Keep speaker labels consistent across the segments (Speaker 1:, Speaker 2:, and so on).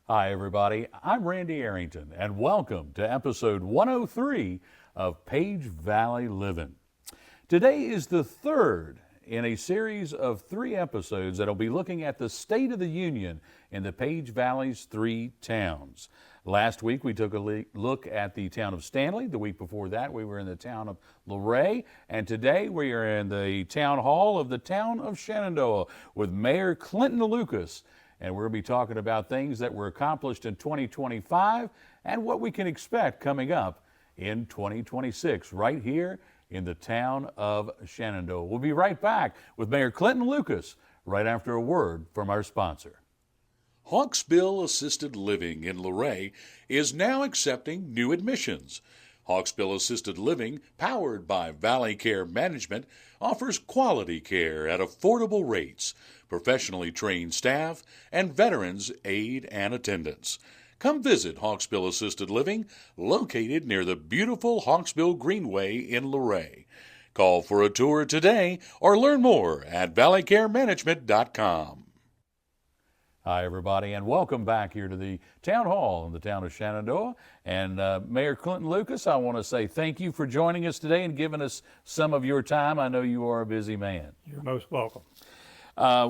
Speaker 1: Hi, everybody. I'm Randy Arrington, and welcome to episode 103 of Page Valley Livin'. Today is the third in a series of 3 episodes that will be looking at the state of the union in the Page Valley's 3 towns. Last week we took a look at the town of Stanley. The week before that we were in the town of Luray, and today we are in the town hall of the town of Shenandoah with Mayor Clinton Lucas. And we're going to be talking about things that were accomplished in 2025 and what we can expect coming up in 2026 right here in the town of Shenandoah. We'll be right back with Mayor Clinton Lucas right after a word from our sponsor. Hawksbill Assisted Living in Luray is now accepting new admissions. Hawksbill Assisted Living, powered by Valley Care Management, offers quality care at affordable rates, professionally trained staff, and veterans aid and attendance. Come visit Hawksbill Assisted Living, located near the beautiful Hawksbill Greenway in Luray. Call for a tour today or learn more at valleycaremanagement.com. Hi, everybody, and welcome back here to the Town Hall in the town of Shenandoah. And Mayor Clinton Lucas, I want to say thank you for joining us today and giving us some of your time. I know you are a busy man.
Speaker 2: You're most welcome.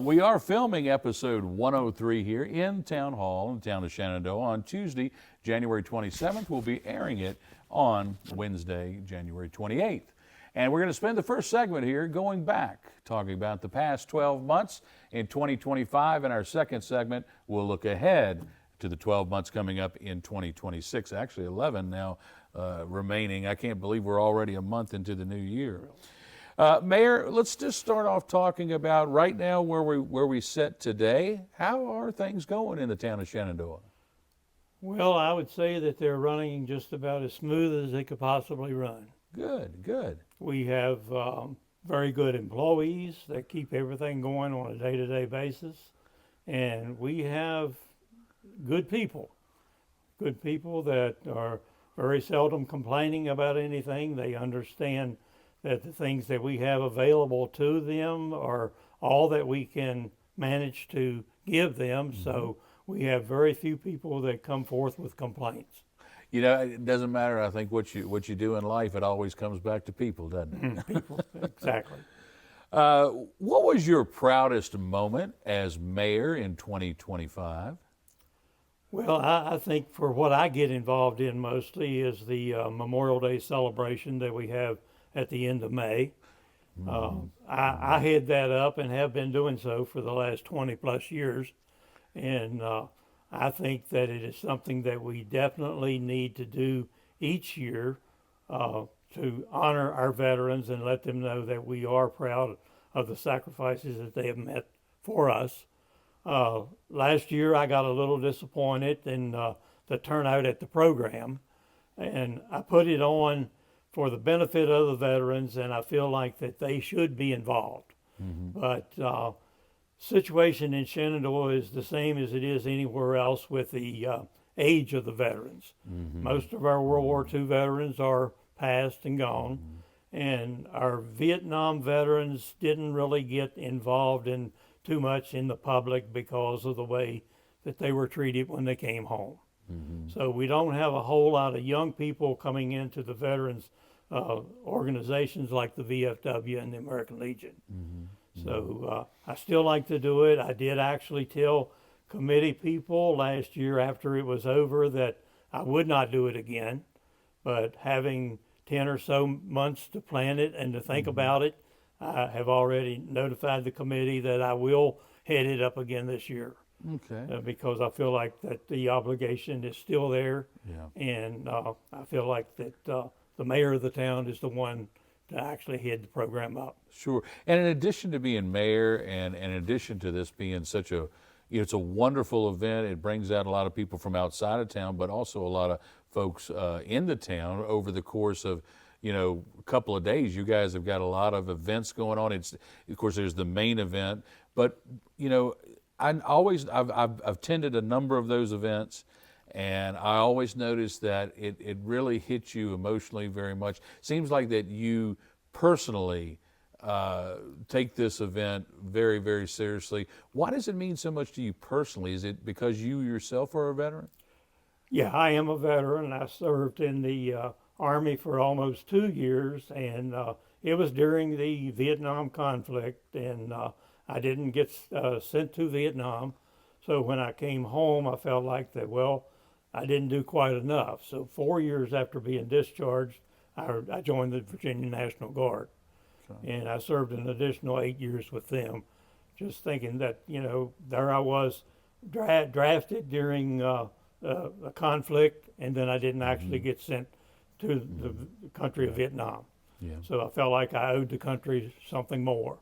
Speaker 1: We are filming episode 103 here in Town Hall in the town of Shenandoah on Tuesday, January 27th. We'll be airing it on Wednesday, January 28th. And we're going to spend the first segment here going back, talking about the past 12 months in 2025. In our second segment, we'll look ahead to the 12 months coming up in 2026. Actually, 11 now remaining. I can't believe we're already a month into the new year. Mayor, let's just start off talking about right now where we sit today. How are things going in the town of Shenandoah?
Speaker 2: Well, I would say that they're running just about as smooth as they could possibly run.
Speaker 1: Good, good.
Speaker 2: We have very good employees that keep everything going on a day-to-day basis. And we have good people that are very seldom complaining about anything. They understand that the things that we have available to them are all that we can manage to give them. Mm-hmm. So we have very few people that come forth with complaints.
Speaker 1: You know, it doesn't matter, I think, what you do in life, it always comes back to people, doesn't it?
Speaker 2: People, exactly.
Speaker 1: What was your proudest moment as mayor in 2025?
Speaker 2: Well, I think for what I get involved in mostly is the Memorial Day celebration that we have at the end of May. I head that up and have been doing so for the last 20 plus years. And I think that it is something that we definitely need to do each year to honor our veterans and let them know that we are proud of the sacrifices that they have made for us. Last year I got a little disappointed in the turnout at the program, and I put it on for the benefit of the veterans, and I feel like that they should be involved. Mm-hmm. But situation in Shenandoah is the same as it is anywhere else with the age of the veterans. Mm-hmm. Most of our World War II veterans are passed and gone, mm-hmm. and our Vietnam veterans didn't really get involved in too much in the public because of the way that they were treated when they came home. Mm-hmm. So we don't have a whole lot of young people coming into the veterans organizations like the VFW and the American Legion. Mm-hmm. So I still like to do it. I did actually tell committee people last year after it was over that I would not do it again. But having 10 or so months to plan it and to think mm-hmm. about it, I have already notified the committee that I will head it up again this year. Okay. Because I feel like that the obligation is still there. Yeah. And I feel like that the mayor of the town is the one to actually head the program up.
Speaker 1: Sure. And in addition to being mayor and in addition to this being such a, it's a wonderful event. It brings out a lot of people from outside of town, but also a lot of folks in the town over the course of, a couple of days. You guys have got a lot of events going on. Of course, there's the main event, but, I've attended a number of those events, and I always notice that it really hits you emotionally very much. Seems like that you personally take this event very, very seriously. Why does it mean so much to you personally? Is it because you yourself are a veteran?
Speaker 2: Yeah, I am a veteran. I served in the Army for almost 2 years, and it was during the Vietnam conflict, and I didn't get sent to Vietnam. So when I came home, I felt like that, well, I didn't do quite enough. So 4 years after being discharged, I joined the Virginia National Guard. And I served an additional 8 years with them, just thinking that, there I was drafted during a conflict, and then I didn't actually get sent to the country of Vietnam.
Speaker 1: Yeah.
Speaker 2: So I felt like I owed the country something more.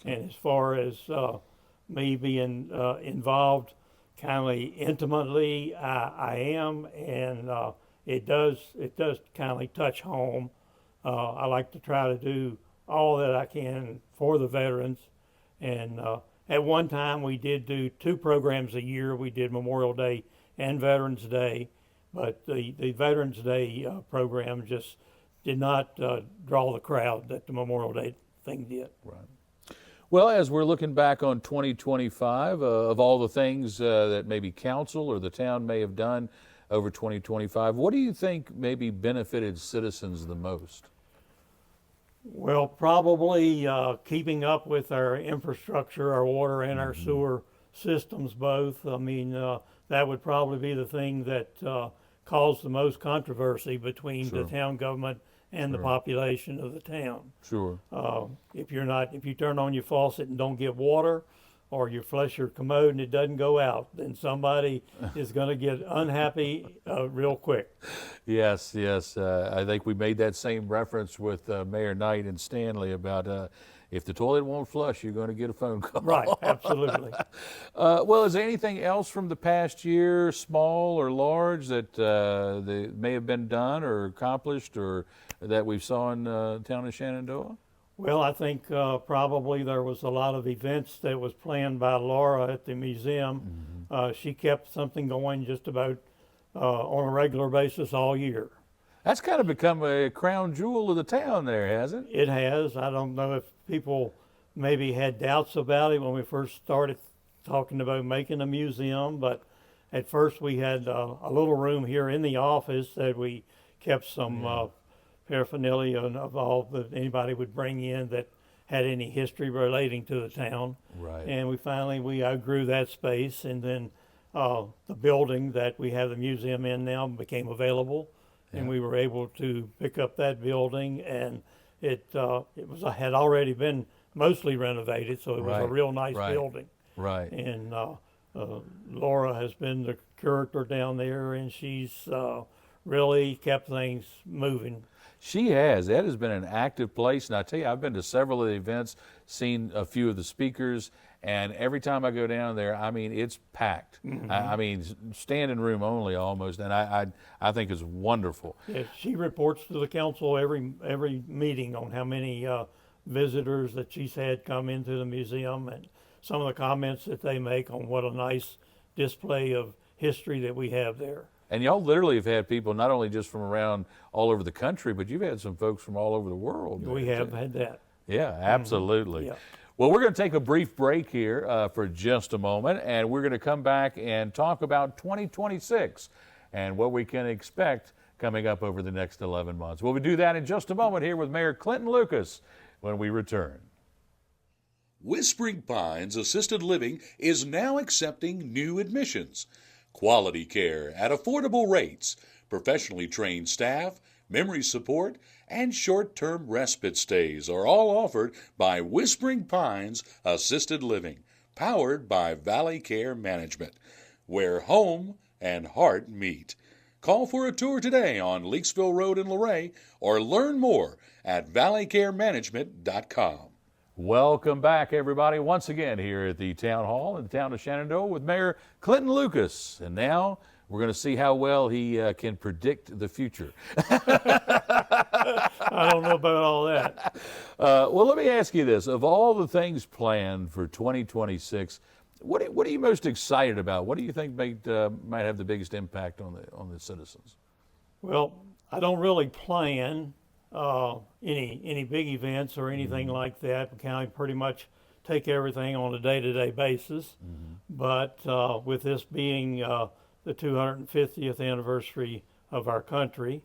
Speaker 2: And as far as me being involved kind of intimately, I am, and it does kind of touch home. I like to try to do all that I can for the veterans. And at one time we did do 2 programs a year. We did Memorial Day and Veterans Day, but the Veterans Day program just did not draw the crowd that the Memorial Day thing did.
Speaker 1: Right. Well, as we're looking back on 2025, of all the things that maybe council or the town may have done over 2025, what do you think maybe benefited citizens the most?
Speaker 2: Well, probably keeping up with our infrastructure, our water and our sewer systems both. I mean, that would probably be the thing that caused the most controversy between the town government and the population of the town.
Speaker 1: Sure.
Speaker 2: If you turn on your faucet and don't get water, or you flush your commode and it doesn't go out, then somebody is going to get unhappy real quick.
Speaker 1: Yes. I think we made that same reference with Mayor Knight and Stanley about if the toilet won't flush, you're going to get a phone call.
Speaker 2: Right, absolutely.
Speaker 1: Well, is there anything else from the past year, small or large, that may have been done or accomplished or that we saw in the town of Shenandoah?
Speaker 2: Well, I think probably there was a lot of events that was planned by Laura at the museum. She kept something going just about on a regular basis all year.
Speaker 1: That's kind of become a crown jewel of the town there, hasn't it?
Speaker 2: It has. I don't know if people maybe had doubts about it when we first started talking about making a museum, but at first we had a little room here in the office that we kept some paraphernalia of all that anybody would bring in that had any history relating to the town.
Speaker 1: Right.
Speaker 2: And we outgrew that space, and then the building that we have the museum in now became available, and we were able to pick up that building, and it had already been mostly renovated, so it was a real nice building.
Speaker 1: Right.
Speaker 2: And Laura has been the curator down there, and she's really kept things moving.
Speaker 1: She has. That has been an active place. And I tell you, I've been to several of the events, seen a few of the speakers, and every time I go down there, I mean, it's packed. I mean, standing room only almost, and I think it's wonderful.
Speaker 2: Yeah, she reports to the council every meeting on how many visitors that she's had come into the museum, and some of the comments that they make on what a nice display of history that we have there.
Speaker 1: And y'all literally have had people not only just from around all over the country, but you've had some folks from all over the world.
Speaker 2: We have had that.
Speaker 1: Yeah, absolutely.
Speaker 2: Yeah.
Speaker 1: Well, we're going to take a brief break here for just a moment, and we're going to come back and talk about 2026 and what we can expect coming up over the next 11 months. We'll do that in just a moment here with Mayor Clinton Lucas when we return.
Speaker 3: Whispering Pines Assisted Living is now accepting new admissions. Quality care at affordable rates, professionally trained staff, memory support, and short-term respite stays are all offered by Whispering Pines Assisted Living, powered by Valley Care Management, where home and heart meet. Call for a tour today on Leakesville Road in Luray or learn more at valleycaremanagement.com.
Speaker 1: Welcome back, everybody, once again here at the Town Hall in the town of Shenandoah with Mayor Clinton Lucas. And now we're going to see how well he can predict the future.
Speaker 2: I don't know about all that.
Speaker 1: Well, let me ask you this. Of all the things planned for 2026, what are you most excited about? What do you think might have the biggest impact on the citizens?
Speaker 2: Well, I don't really plan. any big events or anything like that. The county pretty much take everything on a day-to-day basis. But with this being the 250th anniversary of our country,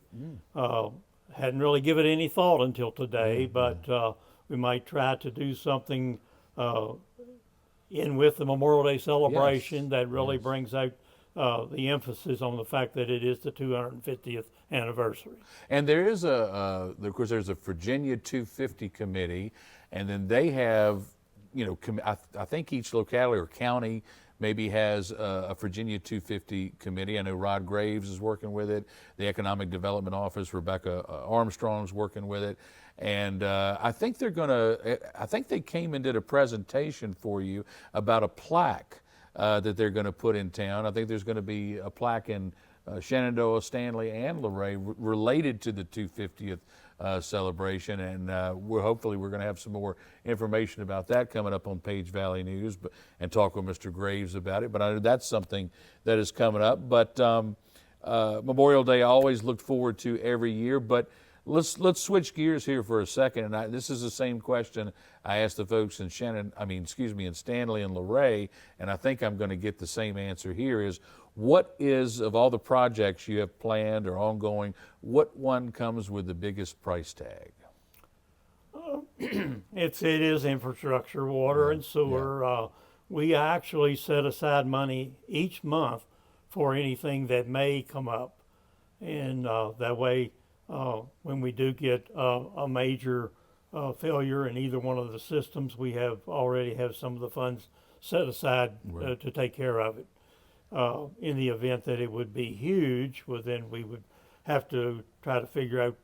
Speaker 2: hadn't really given it any thought until today, but we might try to do something in with the Memorial Day celebration that really brings out the emphasis on the fact that it is the 250th anniversary.
Speaker 1: And there is of course, there's a Virginia 250 committee, and then they have, I think each locality or county maybe has a Virginia 250 committee. I know Rod Graves is working with it. The Economic Development Office, Rebecca Armstrong's working with it. And I think I think they came and did a presentation for you about a plaque that they're going to put in town. I think there's going to be a plaque in Shenandoah, Stanley, and Luray related to the 250th celebration, and hopefully we're going to have some more information about that coming up on Page Valley News, and talk with Mr. Graves about it. But I know that's something that is coming up. But Memorial Day I always looked forward to every year. But let's switch gears here for a second, and this is the same question I asked the folks in in Stanley and Luray, and I think I'm going to get the same answer here. Is what is, of all the projects you have planned or ongoing, what one comes with the biggest price tag?
Speaker 2: It is infrastructure, water and sewer. We actually set aside money each month for anything that may come up, and that way, when we do get a major failure in either one of the systems, we already have some of the funds set aside to take care of it. In the event that it would be huge, well, then we would have to try to figure out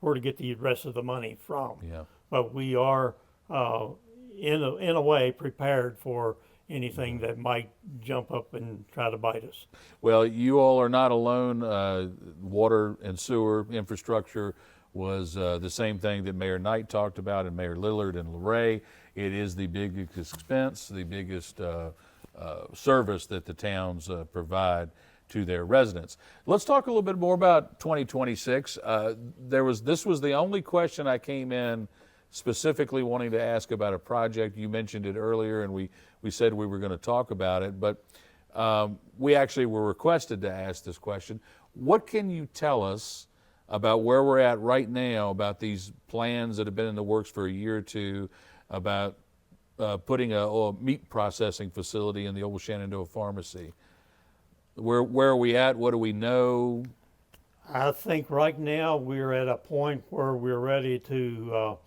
Speaker 2: where to get the rest of the money from.
Speaker 1: Yeah.
Speaker 2: But we are, in a way, prepared for anything that might jump up and try to bite us.
Speaker 1: Well, you all are not alone. Water and sewer infrastructure was the same thing that Mayor Knight talked about and Mayor Lillard and Luray. It is the biggest expense, the biggest service that the towns provide to their residents. Let's talk a little bit more about 2026. This was the only question I came in specifically wanting to ask about a project. You mentioned it earlier, and we said we were going to talk about it, but we actually were requested to ask this question. What can you tell us about where we're at right now, about these plans that have been in the works for a year or two, about putting a meat processing facility in the old Shenandoah pharmacy? Where are we at? What do we know?
Speaker 2: I think right now we're at a point where we're ready to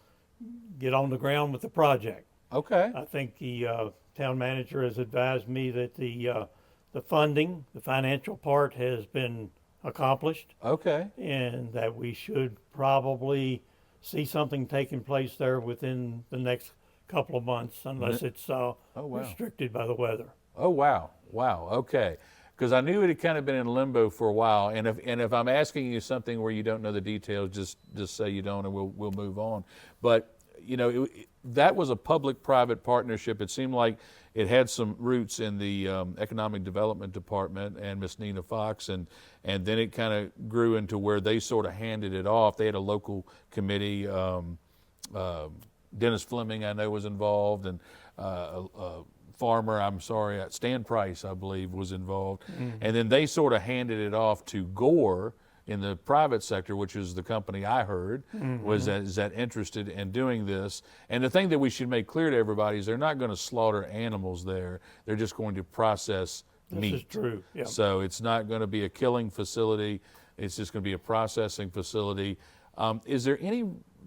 Speaker 2: get on the ground with the project.
Speaker 1: Okay.
Speaker 2: I think the town manager has advised me that the funding, the financial part, has been accomplished.
Speaker 1: Okay.
Speaker 2: And that we should probably see something taking place there within the next couple of months, unless it's restricted by the weather.
Speaker 1: Oh, wow. Wow. Okay. Because I knew it had kind of been in limbo for a while, and if I'm asking you something where you don't know the details, just say you don't, and we'll move on. But that was a public-private partnership. It seemed like it had some roots in the Economic Development Department and Miss Nina Fox, and then it kind of grew into where they sort of handed it off. They had a local committee. Dennis Fleming, I know, was involved, and Stan Price, I believe, was involved. And then they sort of handed it off to Gore in the private sector, which is the company I heard is that interested in doing this. And the thing that we should make clear to everybody is they're not going to slaughter animals there. They're just going to process meat.
Speaker 2: This is true. Yeah.
Speaker 1: So it's not going to be a killing facility. It's just going to be a processing facility. Is there any,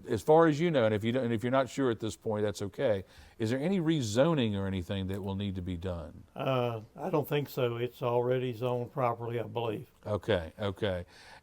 Speaker 1: as far as you know, and if you're not sure at this point, that's okay. Is there any rezoning or anything that will need to be done?
Speaker 2: I don't think so. It's already zoned properly, I believe.
Speaker 1: Okay.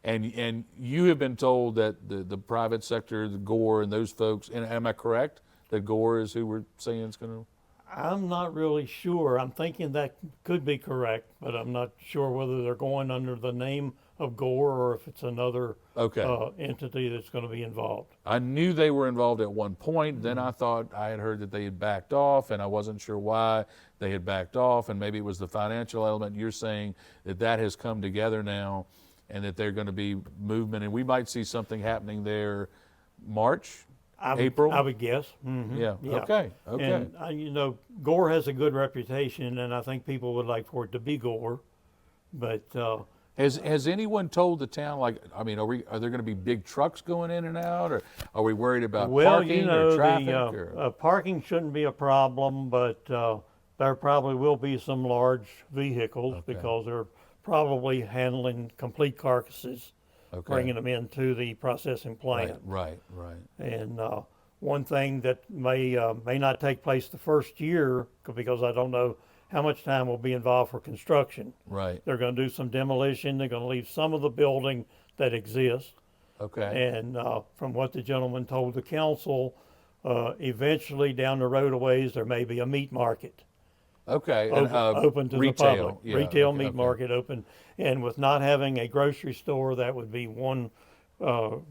Speaker 1: And you have been told that the private sector, the Gore and those folks, and am I correct that Gore is who we're saying is going to?
Speaker 2: I'm not really sure. I'm thinking that could be correct, but I'm not sure whether they're going under the name of Gore or if it's another entity that's going to be involved.
Speaker 1: I knew they were involved at one point. Then I thought I had heard that they had backed off, and I wasn't sure why they had backed off, and maybe it was the financial element. You're saying that has come together now and that they're going to be movement, and we might see something happening there March,
Speaker 2: April.
Speaker 1: April?
Speaker 2: I would guess.
Speaker 1: Yeah. Okay. Okay.
Speaker 2: And Gore has a good reputation, and I think people would like for it to be Gore. But
Speaker 1: Has anyone told the town, like, I mean, are there going to be big trucks going in and out, or are we worried about parking or traffic?
Speaker 2: Parking shouldn't be a problem, but there probably will be some large vehicles because they're probably handling complete carcasses, bringing them into the processing plant.
Speaker 1: Right.
Speaker 2: And one thing that may not take place the first year, because I don't know how much time will be involved for construction.
Speaker 1: Right.
Speaker 2: They're going to do some demolition. They're going to leave some of the building that exists.
Speaker 1: Okay.
Speaker 2: And from what the gentleman told the council, eventually down the road a ways there may be a meat market.
Speaker 1: Okay.
Speaker 2: Open to
Speaker 1: retail,
Speaker 2: the public.
Speaker 1: yeah,
Speaker 2: Retail meat market open. And with not having a grocery store, that would be one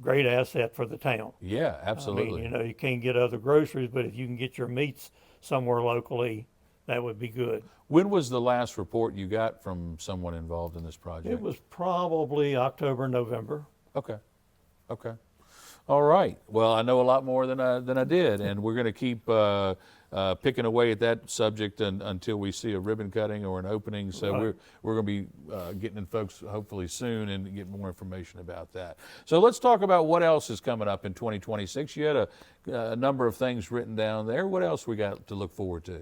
Speaker 2: great asset for the town.
Speaker 1: Yeah, absolutely.
Speaker 2: I mean, you can't get other groceries, but if you can get your meats somewhere locally, that would be good.
Speaker 1: When was the last report you got from someone involved in this project?
Speaker 2: It was probably October, November.
Speaker 1: Okay. All right. Well, I know a lot more than I did, and we're going to keep picking away at that subject until we see a ribbon cutting or an opening. So we're going to be getting in folks hopefully soon and get more information about that. So let's talk about what else is coming up in 2026. You had a number of things written down there. What else we got to look forward to?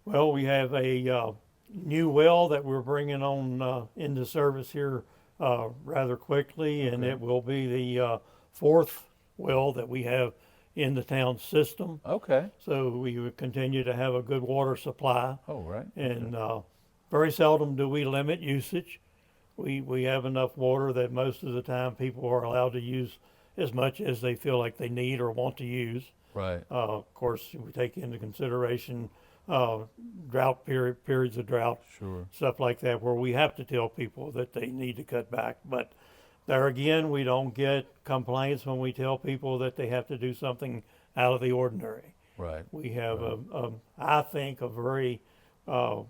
Speaker 2: Well, we have a new well that we're bringing on into service here rather quickly, and it will be the fourth well that we have in the town system.
Speaker 1: Okay.
Speaker 2: So we would continue to have a good water supply.
Speaker 1: Oh, right.
Speaker 2: And very seldom do we limit usage. We have enough water that most of the time people are allowed to use as much as they feel like they need or want to use.
Speaker 1: Right.
Speaker 2: Of course, we take into consideration drought periods of drought, stuff like that, where we have to tell people that they need to cut back. But there again, we don't get complaints when we tell people that they have to do something out of the ordinary.
Speaker 1: Right.
Speaker 2: We have I think a very the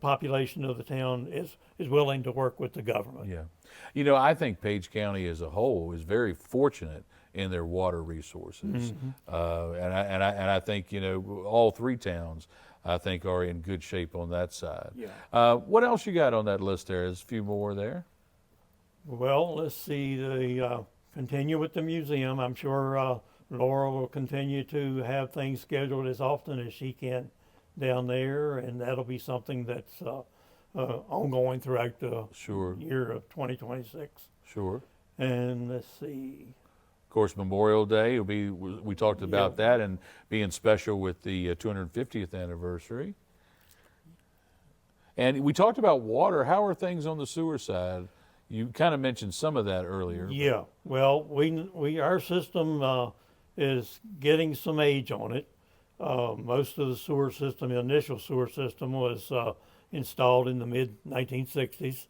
Speaker 2: population of the town is willing to work with the government.
Speaker 1: Yeah. I think Page County as a whole is very fortunate in their water resources. And I think, all three towns, I think, are in good shape on that side.
Speaker 2: Yeah.
Speaker 1: What else you got on that list there? There's a few more there.
Speaker 2: Well, let's see, continue with the museum. I'm sure Laura will continue to have things scheduled as often as she can down there, and that'll be something that's ongoing throughout the year of 2026.
Speaker 1: Sure.
Speaker 2: And let's see.
Speaker 1: Of course, Memorial Day will be. We talked about that and being special with the 250th anniversary. And we talked about water. How are things on the sewer side? You kind of mentioned some of that earlier.
Speaker 2: Yeah. Well, our system is getting some age on it. Most of the sewer system, the initial sewer system, was installed in the mid 1960s,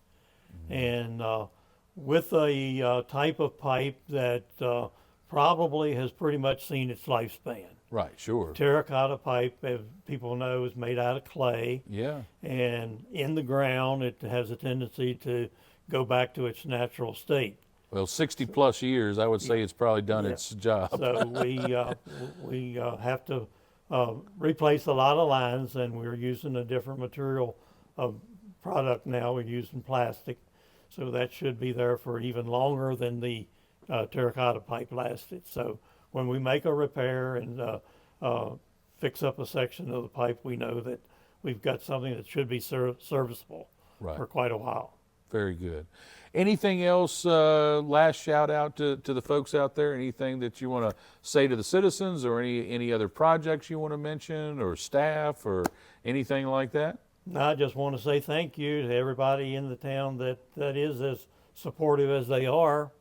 Speaker 2: and with a type of pipe that probably has pretty much seen its lifespan.
Speaker 1: Right, sure.
Speaker 2: Terracotta pipe, as people know, is made out of clay.
Speaker 1: Yeah.
Speaker 2: And in the ground, it has a tendency to go back to its natural state.
Speaker 1: Well, 60 plus years, I would say it's probably done its job.
Speaker 2: So we have to replace a lot of lines, and we're using a different material product now. We're using plastic. So that should be there for even longer than the terracotta pipe lasted. So when we make a repair and fix up a section of the pipe, we know that we've got something that should be serviceable for quite a while.
Speaker 1: Very good. Anything else, last shout out to the folks out there? Anything that you want to say to the citizens, or any other projects you want to mention, or staff, or anything like that?
Speaker 2: I just want to say thank you to everybody in the town that is as supportive as they are.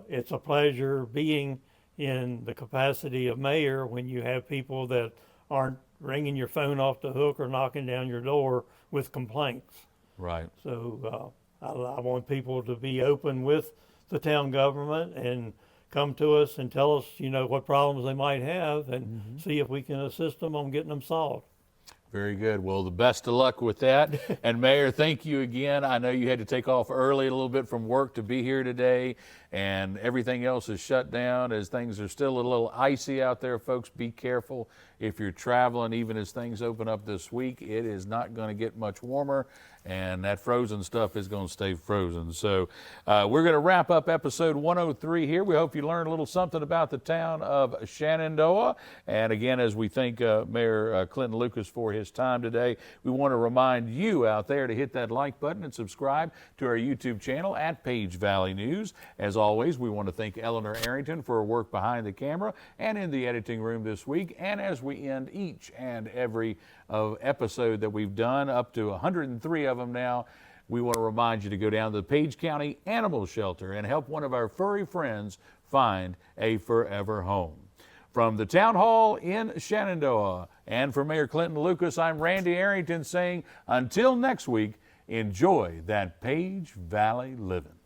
Speaker 2: It's a pleasure being in the capacity of mayor when you have people that aren't ringing your phone off the hook or knocking down your door with complaints.
Speaker 1: Right.
Speaker 2: So I want people to be open with the town government and come to us and tell us, what problems they might have, and see if we can assist them on getting them solved.
Speaker 1: Very good. Well, the best of luck with that. And Mayor, thank you again. I know you had to take off early a little bit from work to be here today, and everything else is shut down as things are still a little icy out there. Folks, be careful if you're traveling, even as things open up this week. It is not going to get much warmer, and that frozen stuff is going to stay frozen. So we're going to wrap up episode 103 here. We hope you learned a little something about the town of Shenandoah. And again, as we thank Mayor Clinton Lucas for his time today, we want to remind you out there to hit that like button and subscribe to our YouTube channel at Page Valley News. As always, we want to thank Eleanor Arrington for her work behind the camera and in the editing room this week. And as we end each and every episode that we've done, up to 103 of them now, we want to remind you to go down to the Page County Animal Shelter and help one of our furry friends find a forever home. From the Town Hall in Shenandoah and for Mayor Clinton Lucas, I'm Randy Arrington saying until next week, enjoy that Page Valley living.